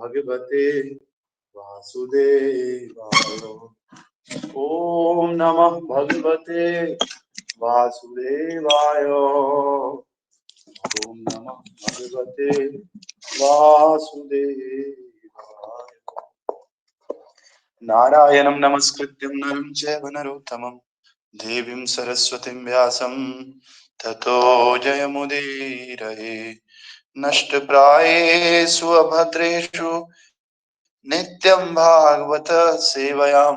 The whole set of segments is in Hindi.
भगवते वासुदेवाय। ओम नमः भगवते वासुदेवाय। ओम नमः भगवते वासुदेवाय। नारायणं नमस्कृत्यं नरं चैव नरोत्तमं देवीं सरस्वतीं व्यासं ततो जयमुदीरये। नष्टप्रायेषु अभद्रेषु नित्यं भागवत सेवयां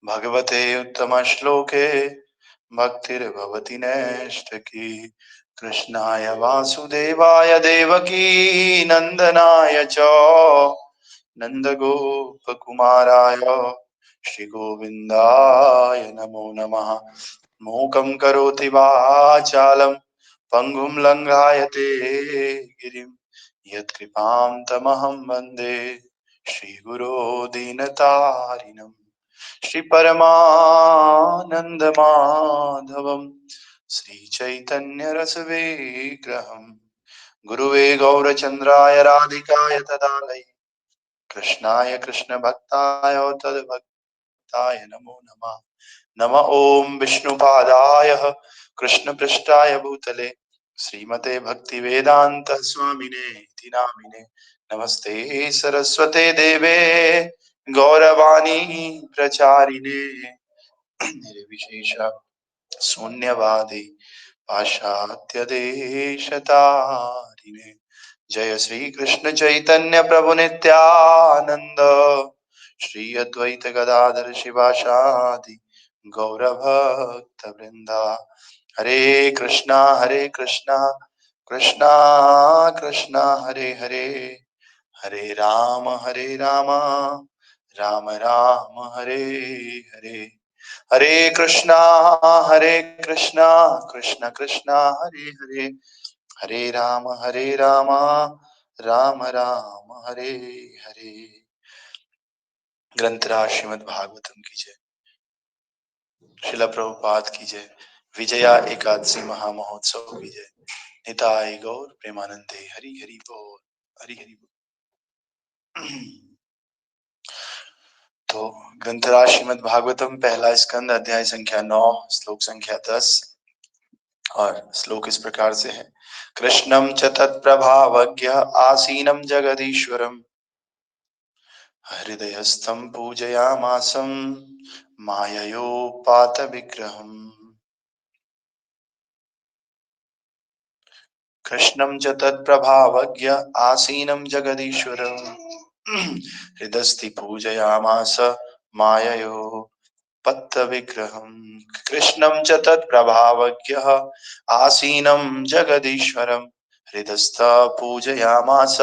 भगवते उत्तमश्लोके भक्तिर्भवति नैष्ठकी। कृष्णाय वासुदेवाय देवकी नंदनाय च नन्दगोपकुमाराय श्रीगोविन्दाय नमो नमः। मूकं करोति वाचालं पङ्गुं लङ्घायते गिरिं यत्कृपां तमहं वन्दे श्रीगुरो दीनतारिणम्। श्रीपरमानन्दमाधवं श्रीचैतन्यरसविग्रहं गुरुवे गौरचन्द्राय राधिकाय तदालये कृष्णाय कृष्णभक्ताय तद्भक्ताय नमो नमः। नमः ॐ विष्णुपादाय कृष्णपृष्ठाय भूतले श्रीमते भक्तिवेदान्त स्वामिने इति नामिने। नमस्ते सरस्वते देवे गौरवाणी प्रचारिणे निर्विशेष शून्यवादी पाश्चात्य देशतारिणे। जय श्री कृष्ण चैतन्य प्रभु नित्यानंद श्री अद्वैत गदाधर शिवासादि गौरभक्त वृंदा। हरे कृष्णा कृष्णा कृष्णा हरे हरे, हरे राम राम राम हरे हरे। हरे कृष्णा कृष्णा कृष्णा हरे हरे, हरे राम राम राम हरे हरे। ग्रंथराज श्रीमद् भागवतम की जय। शिला प्रभुपाद की जय। विजया एकादशी महामहोत्सव की जय। निताय गौर प्रेमानंदे हरि हरि बोल, हरि हरि बोल। तो ग्रंथराज श्रीमद् भागवतम पहला स्कंद अध्याय संख्या 9 श्लोक संख्या 10 और श्लोक इस प्रकार से है। कृष्णं च तत्प्रभावज्ञ आसीनं जगदीश्वरम् हृदयस्थं पूजयामासं माययोपात विग्रहम्। कृष्णं च तत्प्रभावज्ञ आसीनं जगदीश्वरम् हृदस्थि पूजयामास माययो पत्त विग्रहम्। कृष्णं च तत्प्रभावज्ञः आसीनं जगदीश्वरम् हृदस्थ पूजयामास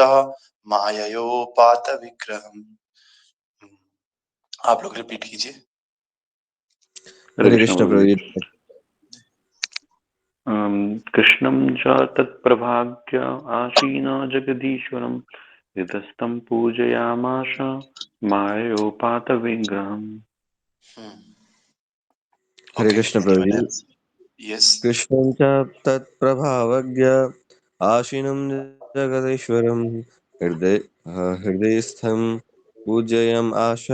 माययोपात विग्रहम्। आप लोग रिपीट कीजिए। हरे कृष्ण प्रभु जी। कृष्णं च तत्प्रभाज्ञ आसीन जगदीश्वरं हृदस्थं पूजयामास माययोपात विग्रहम्। हरे कृष्ण प्रभु जी। यस। कृष्णं च तत्प्रभावज्ञ आसीनं जगदीश्वरं हृदयस्थं पूजयम् आश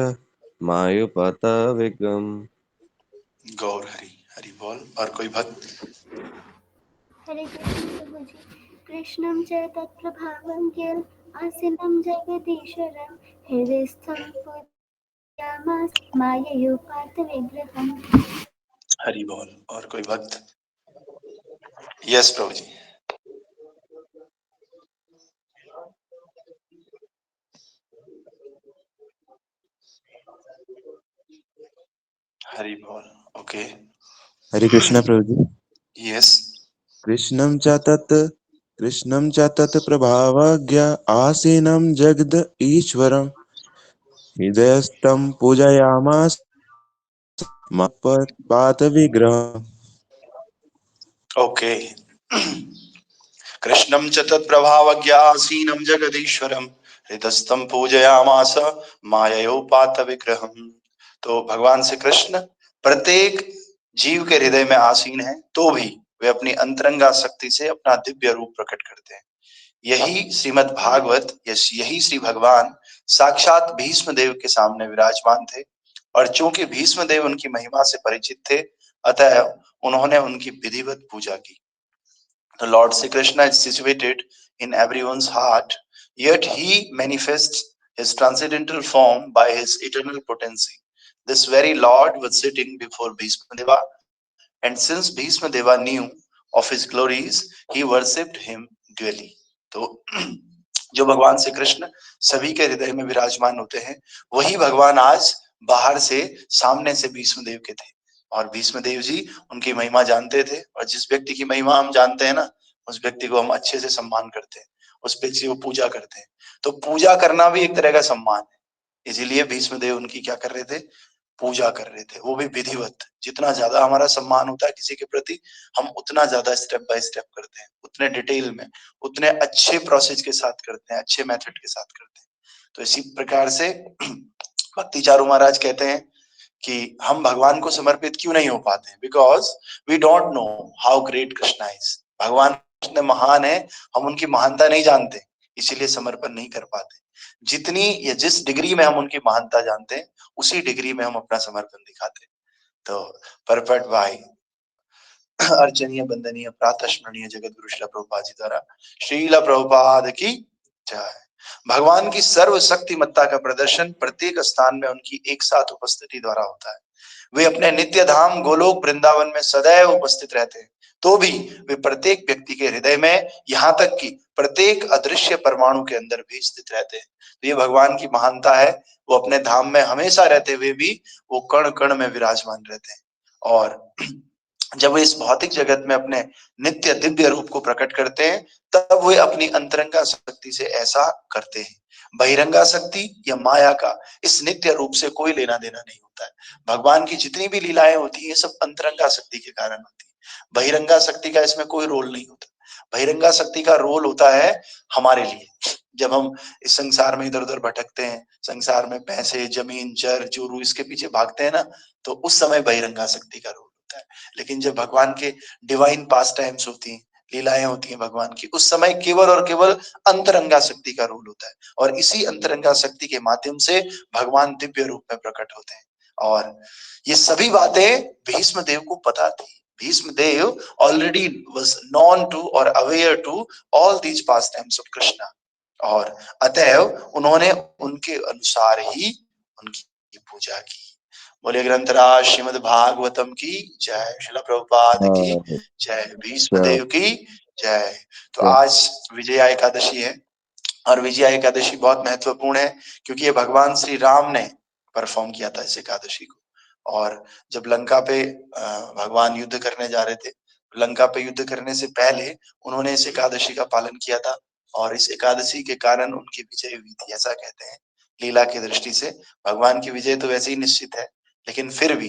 मायुपत विग्रहम्। गौर हरि हरि बोल। और कोई भक्त? हरे कृष्ण प्रभु जी। कृष्णं च तत्प्रभावज्ञ आसीनं जगदीश्वरं हृदयस्थं पूजयामास माययोपात विग्रहम्। हरि बोल। और कोई भक्त? यस प्रभु जी। हरि बोल। ओके। हरे कृष्ण प्रभु जी। यस। कृष्णं च तत् प्रभावज्ञ आसीनं जगद ईश्वरं हृदयस्थं पूजयामास पात विग्रहम्। ओके। कृष्णं च तत्प्रभावज्ञ आसीनं जगदीश्वरं हृदस्थं पूजयामास माययोपात विग्रहम्। तो भगवान श्री कृष्ण प्रत्येक जीव के हृदय में आसीन है, तो भी वे अपनी अंतरंगा शक्ति से अपना दिव्य रूप प्रकट करते हैं। यही श्रीमद् भागवत, यही श्री भगवान साक्षात भीष्म देव के सामने विराजमान थे, और चूंकि भीष्म देव उनकी महिमा से परिचित थे, अतः उन्होंने उनकी विधिवत पूजा की। The Lord Sri Krishna is situated in everyone's heart, yet he manifests his transcendental form by his eternal potency. This very Lord was sitting before Bhishma Deva, and since Bhishma Deva knew of his glories, he worshipped him duly. तो जो भगवान श्री कृष्ण सभी के हृदय में विराजमान होते हैं, वही भगवान आज बाहर से सामने से भीष्म देव के थे, और भीष्म देव जी उनकी महिमा जानते थे, और जिस व्यक्ति की महिमा हम जानते हैं ना, उस व्यक्ति को हम अच्छे से सम्मान करते हैं, उस व्यक्ति को पूजा करते हैं। तो पूजा करना भी एक तरह का सम्मान है, इसीलिए भीष्म देव उनकी क्या कर रहे थे, पूजा कर रहे थे, वो भी विधिवत। जितना ज्यादा हमारा सम्मान होता है किसी के प्रति, हम उतना ज्यादा स्टेप बाय स्टेप करते हैं, उतने डिटेल में, उतने अच्छे प्रोसेस के साथ करते हैं, अच्छे मेथड के साथ करते हैं। तो इसी प्रकार से भक्ति चारू महाराज कहते हैं कि हम भगवान को समर्पित क्यों नहीं हो पाते, because we don't know how great Krishna is. भगवान कृष्ण महान है, हम उनकी महानता नहीं जानते, इसीलिए समर्पण नहीं कर पाते। जितनी या जिस डिग्री में हम उनकी महानता जानते हैं, उसी डिग्री में हम अपना समर्पण दिखाते हैं। तो परफेक्ट भाई अर्चनीय वंदनीय प्रातः स्मरणीय जगत गुरु श्रील प्रभुपाद जी द्वारा श्रील प्रभुपाद की जय। भगवान की सर्व शक्तिमत्ता का प्रदर्शन प्रत्येक स्थान में उनकी एक साथ उपस्थिति द्वारा होता है। वे अपने नित्य धाम गोलोक वृंदावन में सदैव उपस्थित रहते हैं, तो भी वे प्रत्येक व्यक्ति के हृदय में, यहाँ तक कि प्रत्येक अदृश्य परमाणु के अंदर भी स्थित रहते हैं। तो ये भगवान की महानता है, वो अपने धाम में हमेशा रहते हुए भी वो कण कण में विराजमान रहते हैं। और जब वे इस भौतिक जगत में अपने नित्य दिव्य रूप को प्रकट करते हैं, तब वे अपनी अंतरंगा शक्ति से ऐसा करते हैं। बहिरंगा शक्ति या माया का इस नित्य रूप से कोई लेना देना नहीं होता है। भगवान की जितनी भी लीलाएं होती है, सब अंतरंगा शक्ति के कारण होती है। बहिरंगा शक्ति का इसमें कोई रोल नहीं होता। बहिरंगा शक्ति का रोल होता है हमारे लिए, जब हम इस संसार में इधर उधर भटकते हैं, संसार में पैसे, जमीन, जर, जोरू, इसके पीछे भागते हैं ना, तो उस समय बहिरंगा शक्ति का रोल होता है। लेकिन जब भगवान के डिवाइन पास टाइम्स होती हैं, लीलाएं होती हैं भगवान की, उस समय केवल और केवल अंतरंगा शक्ति का रोल होता है, और इसी अंतरंगा शक्ति के माध्यम से भगवान दिव्य रूप में प्रकट होते हैं। और ये सभी बातें भीष्म देव को पता थी। Bhishma Dev already was known to और aware to all these pastimes of Krishna, और अतएव उन्होंने उनके अनुसार ही उनकी पूजा की। बोले ग्रंथराज श्रीमद् भागवतम की जय, श्रील प्रभुपाद की जय, भीष्म देव की जय। तो आज विजया एकादशी है, और विजया एकादशी बहुत महत्वपूर्ण है, क्योंकि ये भगवान श्री राम ने परफॉर्म किया था इस एकादशी को। और जब लंका पे भगवान युद्ध करने जा रहे थे, लंका पे युद्ध करने से पहले उन्होंने इस एकादशी का पालन किया था, और इस एकादशी के कारण उनकी विजय हुई थी, ऐसा कहते हैं। लीला की दृष्टि से भगवान की विजय तो वैसे ही निश्चित है, लेकिन फिर भी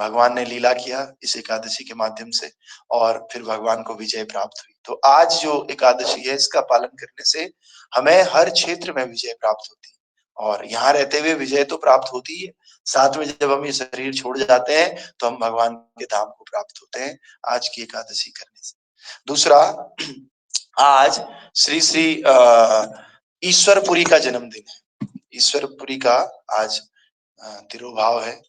भगवान ने लीला किया इस एकादशी के माध्यम से, और फिर भगवान को विजय प्राप्त हुई। तो आज जो एकादशी है, इसका पालन करने से हमें हर क्षेत्र में विजय प्राप्त होती है, और यहाँ रहते हुए विजय तो प्राप्त होती है, साथ में जब हम ये शरीर छोड़ जाते हैं तो हम भगवान के धाम को प्राप्त होते हैं आज की एकादशी करने से। दूसरा, आज श्री श्री ईश्वरपुरी का जन्मदिन है। ईश्वरपुरी का आज तिरुभाव है।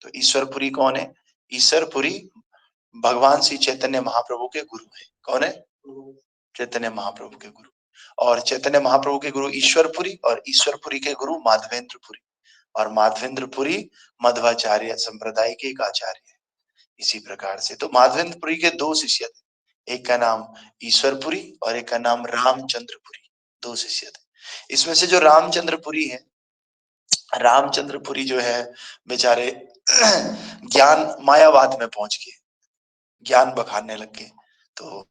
तो ईश्वरपुरी कौन है? ईश्वरपुरी भगवान श्री चैतन्य महाप्रभु के गुरु है। कौन है? चैतन्य महाप्रभु के गुरु। और चैतन्य महाप्रभु के गुरु ईश्वरपुरी, और ईश्वरपुरी के गुरु माधवेंद्रपुरी, और माधवेंद्रपुरी मध्वाचार्य संप्रदाय के एक आचार्य है। इसी प्रकार से तो माधवेंद्रपुरी के दो शिष्य थे, एक का नाम ईश्वरपुरी और एक का नाम रामचंद्रपुरी, दो शिष्य थे। इसमें से जो रामचंद्रपुरी है, रामचंद्रपुरी जो है बेचारे ज्ञान मायावाद में पहुंच गए, ज्ञान बखानने लग गए। तो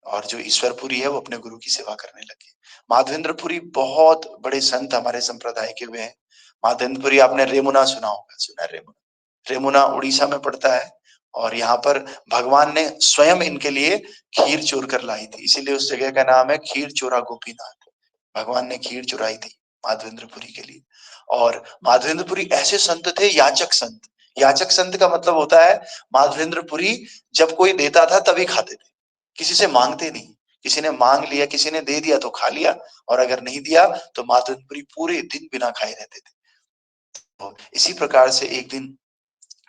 और जो ईश्वरपुरी है वो अपने गुरु की सेवा करने लगे। माधवेंद्रपुरी बहुत बड़े संत हमारे संप्रदाय के हुए हैं। माधवेंद्रपुरी आपने रेमुना सुना होगा, सुना रेमुना? रेमुना उड़ीसा में पड़ता है, और यहाँ पर भगवान ने स्वयं इनके लिए खीर चोर कर लाई थी, इसीलिए उस जगह का नाम है खीर चोरा गोपीनाथ। भगवान ने खीर चुराई थी माधवेंद्रपुरी के लिए। और माधवेंद्रपुरी ऐसे संत थे, याचक संत। याचक संत का मतलब होता है माधवेंद्रपुरी जब कोई देता था तभी खाते थे, किसी से मांगते नहीं, किसी ने मांग लिया, किसी ने दे दिया तो खा लिया, और अगर नहीं दिया तो माधवेंद्रपुरी पूरे दिन बिना खाए रहते थे। तो इसी प्रकार से एक दिन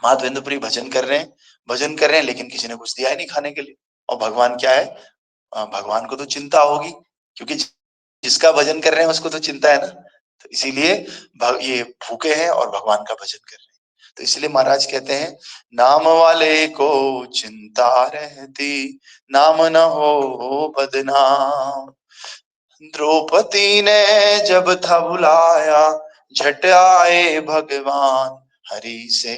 माधवेंद्रपुरी भजन कर रहे हैं, लेकिन किसी ने कुछ दिया ही नहीं खाने के लिए। और भगवान क्या है, भगवान को तो चिंता होगी, क्योंकि जिसका भजन कर रहे हैं उसको तो चिंता है ना। तो इसीलिए ये भूखे हैं और भगवान का भजन कर रहे हैं। तो इसलिए महाराज कहते हैं, नाम वाले को चिंता रहती, नाम न हो बदनाम। द्रौपदी ने जब था बुलाया, झट आए भगवान, हरि से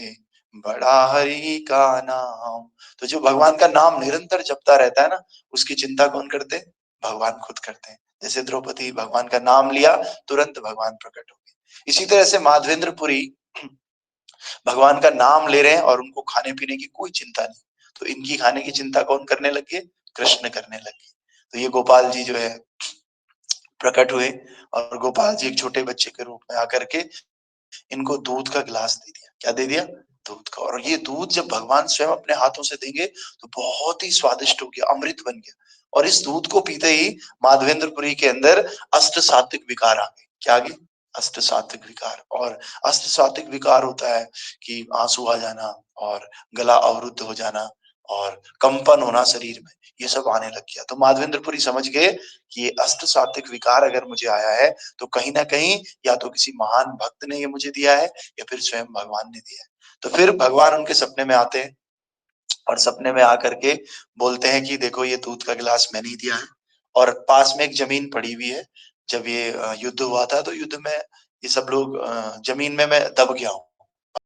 बड़ा हरि का नाम। तो जो भगवान का नाम निरंतर जपता रहता है ना, उसकी चिंता कौन करते हैं? भगवान खुद करते हैं। जैसे द्रौपदी भगवान का नाम लिया, तुरंत भगवान प्रकट हो गए। इसी तरह से माधवेंद्रपुरी भगवान का नाम ले रहे हैं और उनको खाने पीने की कोई चिंता नहीं। तो इनकी खाने की चिंता कौन करने लगे? कृष्ण करने लगे। तो ये गोपाल जी जो है प्रकट हुए, और गोपाल जी एक छोटे बच्चे के रूप में आकर के इनको दूध का गिलास दे दिया। क्या दे दिया? दूध का। और ये दूध जब भगवान स्वयं अपने हाथों से देंगे तो बहुत ही स्वादिष्ट हो गया, अमृत बन गया। और इस दूध को पीते ही माधवेंद्रपुरी के अंदर अष्ट सात्विक विकार आ गए। क्या आ गए? अष्ट सात्विक विकार। और अष्ट सात्विक विकार होता है कि आंसू आ जाना, और गला अवरुद्ध हो जाना, और कंपन होना शरीर में, ये सब आने लग गया। तो माधवेंद्रपुरी समझ गए कि ये अष्ट सात्विक विकार अगर मुझे आया है तो कहीं ना कहीं या तो किसी महान भक्त ने ये मुझे दिया है, या फिर स्वयं भगवान ने दिया है। तो फिर भगवान उनके सपने में आते हैं, और सपने में आकर के बोलते हैं कि देखो ये दूध का गिलास मैंने ही दिया है, और पास में एक जमीन पड़ी हुई है। जब ये युद्ध हुआ था तो युद्ध में ये सब लोग जमीन में मैं दब गया हूँ,